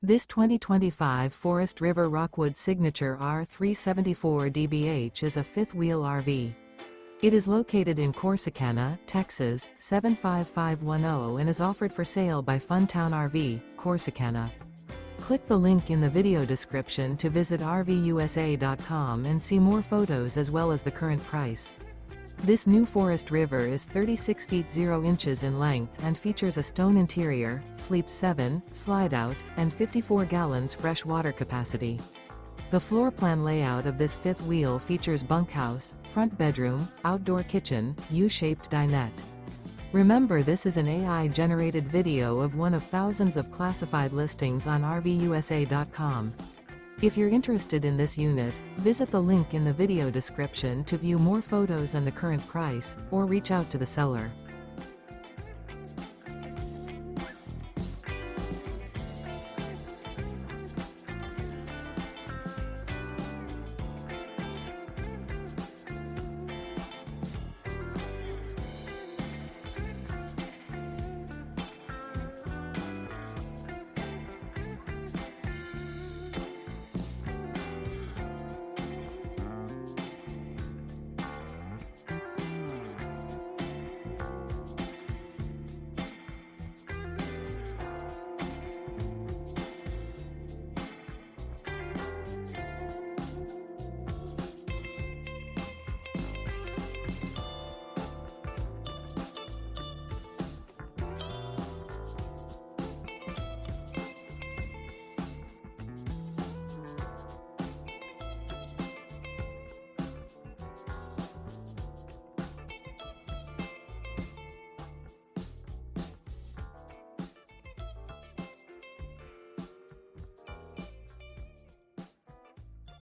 This 2025 Forest River Rockwood Signature R374 DBH is a fifth-wheel RV. It is located in Corsicana, Texas, 75510 and is offered for sale by Funtown RV, Corsicana. Click the link in the video description to visit RVUSA.com and see more photos as well as the current price. This new Forest River is 36 feet 0 inches in length and features a stone interior, sleeps 7, slide-out, and 54 gallons fresh water capacity. The floor plan layout of this fifth wheel features bunkhouse, front bedroom, outdoor kitchen, U-shaped dinette. Remember, this is an AI-generated video of one of thousands of classified listings on RVUSA.com. If you're interested in this unit, visit the link in the video description to view more photos and the current price, or reach out to the seller.